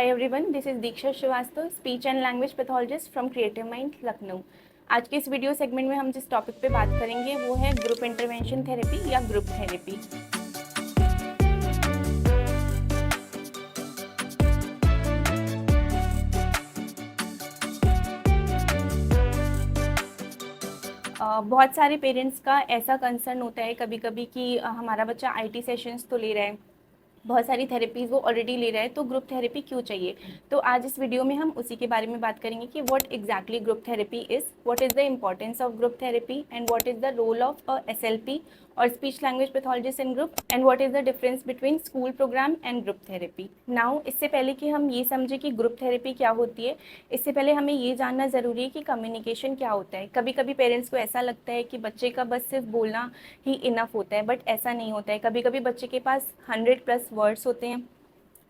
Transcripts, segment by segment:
Hi everyone, this is Deeksha Srivastava, speech and language pathologist from Creative Mind, Lucknow. आज के इस video segment में हम जिस टॉपिक पे बात करेंगे वो है ग्रुप इंटरवेंशन थेरेपी या ग्रुप थेरेपी। बहुत सारे पेरेंट्स का ऐसा कंसर्न होता है कभी कभी कि हमारा बच्चा आईटी सेशंस तो ले रहा है, बहुत सारी थेरेपीज़ वो ऑलरेडी ले रहा है, तो ग्रुप थेरेपी क्यों चाहिए। तो आज इस वीडियो में हम उसी के बारे में बात करेंगे कि what exactly group therapy is, what is the importance of group therapy and what is the role of SLP और speech language pathologist in group and what is the difference between school programme and group therapy. Now इससे पहले कि हम ये समझें कि group therapy क्या होती है, इससे पहले हमें ये जानना ज़रूरी है कि कम्युनिकेशन क्या होता है। कभी कभी पेरेंट्स को ऐसा लगता है कि बच्चे का बस सिर्फ बोलना ही इनफ होता है, बट ऐसा नहीं होता है। कभी कभी बच्चे के पास 100+ वर्ड्स होते हैं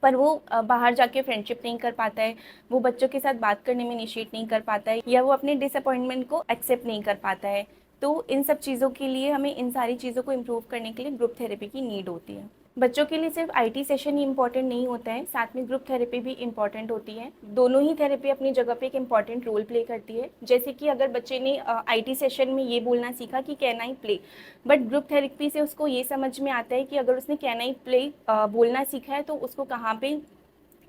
पर वो बाहर जाके फ्रेंडशिप नहीं कर पाता है, वो बच्चों के साथ बात करने में इनिशिएट नहीं कर पाता है, या वो अपने डिसअपॉइंटमेंट को एक्सेप्ट नहीं कर पाता है। तो इन सब चीज़ों के लिए हमें इन सारी चीज़ों को इम्प्रूव करने के लिए ग्रुप थेरेपी की नीड होती है। बच्चों के लिए सिर्फ आईटी सेशन ही इम्पॉर्टेंट नहीं होता है, साथ में ग्रुप थेरेपी भी इम्पॉर्टेंट होती है। दोनों ही थेरेपी अपनी जगह पे एक इम्पॉर्टेंट रोल प्ले करती है। जैसे कि अगर बच्चे ने आईटी सेशन में ये बोलना सीखा कि can I play, but group therapy से उसको ये समझ में आता है कि अगर उसने कैन आई प्ले बोलना सीखा है तो उसको कहाँ पे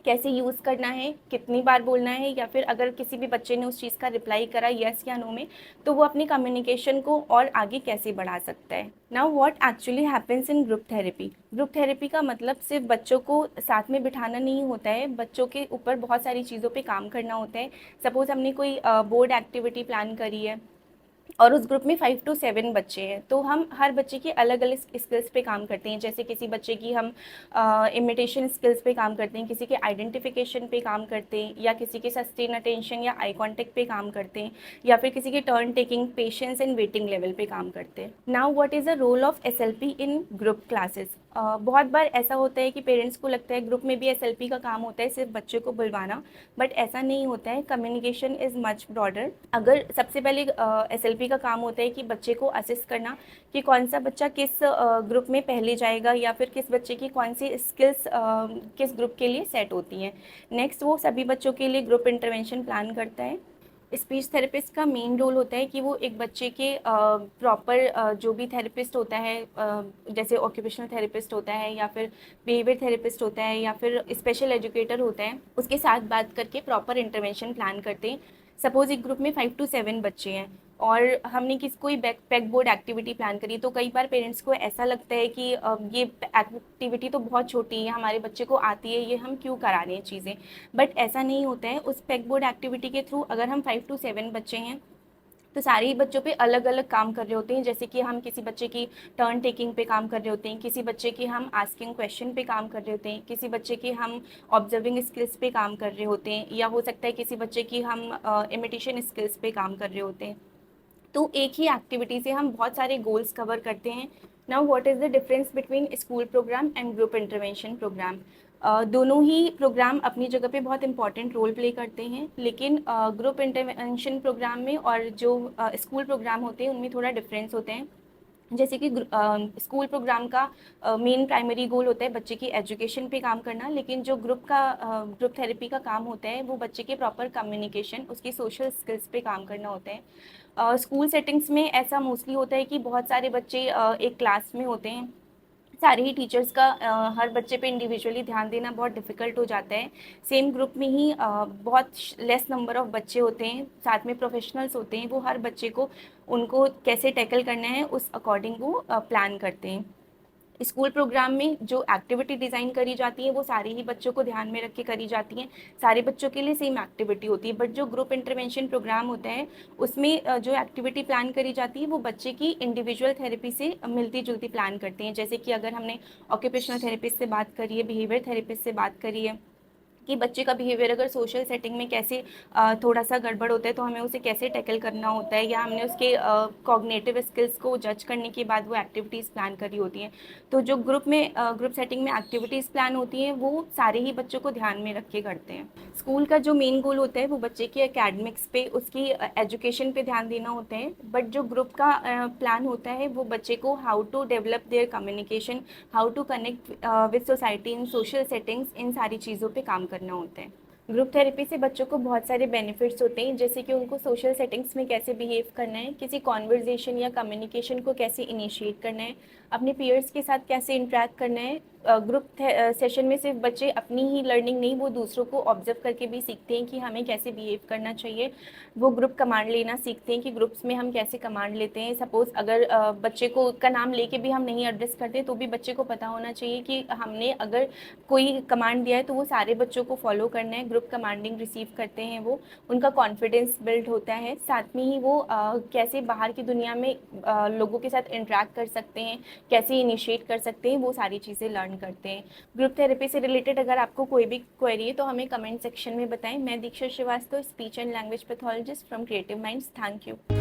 कैसे यूज़ करना है, कितनी बार बोलना है, या फिर अगर किसी भी बच्चे ने उस चीज़ का रिप्लाई करा यस या नो में, तो वो अपनी कम्युनिकेशन को और आगे कैसे बढ़ा सकता है। Now what actually happens in group therapy. Group therapy का मतलब सिर्फ बच्चों को साथ में बिठाना नहीं होता है, बच्चों के ऊपर बहुत सारी चीज़ों पे काम करना होता है। सपोज़ हमने कोई बोर्ड एक्टिविटी प्लान करी है और उस ग्रुप में 5 to 7 बच्चे हैं, तो हम हर बच्चे की अलग अलग स्किल्स पे काम करते हैं। जैसे किसी बच्चे की हम इमिटेशन स्किल्स पे काम करते हैं, किसी के आइडेंटिफिकेशन पे काम करते हैं, या किसी के सस्टेन अटेंशन या आई कांटेक्ट पे काम करते हैं, या फिर किसी के turn taking, patience and waiting level पे काम करते हैं। Now what is the role of SLP in group classes. बहुत बार ऐसा होता है कि पेरेंट्स को लगता है ग्रुप में भी एसएलपी का काम होता है सिर्फ बच्चे को बुलवाना, बट ऐसा नहीं होता है। Communication is much broader. अगर सबसे पहले एसएलपी का काम होता है कि बच्चे को असिस्ट करना कि कौन सा बच्चा किस ग्रुप में पहले जाएगा, या फिर किस बच्चे की कौन सी स्किल्स किस ग्रुप के लिए सेट होती हैं। नेक्स्ट वो सभी बच्चों के लिए ग्रुप इंटरवेंशन प्लान करता है। स्पीच थेरेपिस्ट का मेन रोल होता है कि वो एक बच्चे के प्रॉपर जो भी थेरेपिस्ट होता है, जैसे ऑक्यूपेशनल थेरेपिस्ट होता है, या फिर बिहेवियर थेरेपिस्ट होता है, या फिर स्पेशल एजुकेटर होता है, उसके साथ बात करके प्रॉपर इंटरवेंशन प्लान करते हैं। सपोज एक ग्रुप में 5 to 7 बच्चे हैं और हमने किसी कोई पैक बोर्ड एक्टिविटी प्लान करी, तो कई बार पेरेंट्स को ऐसा लगता है कि ये एक्टिविटी तो बहुत छोटी है, हमारे बच्चे को आती है, ये हम क्यों करा रहे हैं चीज़ें। बट ऐसा नहीं होता है। उस पैक बोर्ड एक्टिविटी के थ्रू अगर हम 5 to 7 बच्चे हैं तो सारे ही बच्चों पे अलग अलग काम कर रहे होते हैं। जैसे कि हम किसी बच्चे की टर्न टेकिंग पे काम कर रहे होते हैं, किसी बच्चे की हम आस्किंग क्वेश्चन पे काम कर रहे होते हैं, किसी बच्चे की हम ऑब्जर्विंग स्किल्स पे काम कर रहे होते हैं, या हो सकता है किसी बच्चे की हम इमिटेशन स्किल्स पे काम कर रहे होते हैं। तो एक ही एक्टिविटी से हम बहुत सारे गोल्स कवर करते हैं। Now what is the difference between school programme and group intervention program. दोनों ही प्रोग्राम अपनी जगह पे बहुत इंपॉर्टेंट रोल प्ले करते हैं, लेकिन ग्रुप इंटरवेंशन प्रोग्राम में और जो स्कूल प्रोग्राम होते हैं उनमें थोड़ा डिफरेंस होते हैं। जैसे कि स्कूल प्रोग्राम का मेन प्राइमरी गोल होता है बच्चे की एजुकेशन पे काम करना, लेकिन जो ग्रुप थेरेपी का काम होता है वो बच्चे के प्रॉपर कम्युनिकेशन, उसकी सोशल स्किल्स पे काम करना होता है। स्कूल सेटिंग्स में ऐसा मोस्टली होता है कि बहुत सारे बच्चे एक क्लास में होते हैं, सारे ही टीचर्स का हर बच्चे पे इंडिविजुअली ध्यान देना बहुत डिफ़िकल्ट हो जाता है। सेम ग्रुप में ही बहुत लेस नंबर ऑफ़ बच्चे होते हैं, साथ में प्रोफेशनल्स होते हैं, वो हर बच्चे को उनको कैसे टैकल करना है उस अकॉर्डिंग वो प्लान करते हैं। स्कूल प्रोग्राम में जो एक्टिविटी डिज़ाइन करी जाती है वो सारे ही बच्चों को ध्यान में रख के करी जाती हैं, सारे बच्चों के लिए सेम एक्टिविटी होती है। बट जो ग्रुप इंटरवेंशन प्रोग्राम होता है उसमें जो एक्टिविटी प्लान करी जाती है वो बच्चे की इंडिविजुअल थेरेपी से मिलती जुलती प्लान करते हैं। जैसे कि अगर हमने ऑक्यूपेशनल थेरेपिस्ट से बात करी है, बिहेवियर थेरेपिस्ट से बात करी है कि बच्चे का बिहेवियर अगर सोशल सेटिंग में कैसे थोड़ा सा गड़बड़ होता है तो हमें उसे कैसे टैकल करना होता है, या हमने उसके कॉग्निटिव स्किल्स को जज करने के बाद वो एक्टिविटीज़ प्लान करी होती हैं। तो जो ग्रुप सेटिंग में एक्टिविटीज़ प्लान होती हैं वो सारे ही बच्चों को ध्यान में रख के करते हैं। स्कूल का जो मेन गोल होता है वो बच्चे की एकेडमिक्स पे, उसकी एजुकेशन पे ध्यान देना होता है। बट जो ग्रुप का प्लान होता है वो बच्चे को how to develop their communication, how to connect with society in social settings, इन सारी चीज़ों पे काम करना होता है। ग्रुप थेरेपी से बच्चों को बहुत सारे बेनिफिट्स होते हैं, जैसे कि उनको सोशल सेटिंग्स में कैसे बिहेव करना है, किसी कॉन्वर्जेशन या कम्युनिकेशन को कैसे इनिशिएट करना है, अपने पीयर्स के साथ कैसे इंटरेक्ट करना है। ग्रुप सेशन में सिर्फ बच्चे अपनी ही लर्निंग नहीं, वो दूसरों को ऑब्जर्व करके भी सीखते हैं कि हमें कैसे बिहेव करना चाहिए। वो ग्रुप कमांड लेना सीखते हैं कि ग्रुप्स में हम कैसे कमांड लेते हैं। सपोज़ अगर बच्चे को का नाम लेके भी हम नहीं एड्रेस करते, तो भी बच्चे को पता होना चाहिए कि हमने अगर कोई कमांड दिया है तो वो सारे बच्चों को फॉलो करना है। ग्रुप कमांडिंग रिसीव करते हैं वो, उनका कॉन्फिडेंस बिल्ड होता है। साथ में ही वो कैसे बाहर की दुनिया में लोगों के साथ इंटरेक्ट कर सकते हैं, कैसे इनिशिएट कर सकते हैं, वो सारी चीज़ें लर्न करते हैं। ग्रुप थेरेपी से रिलेटेड अगर आपको कोई भी क्वेरी है तो हमें कमेंट सेक्शन में बताएं। मैं Diksha Shrivastava, speech and language pathologist from Creative Minds. Thank you.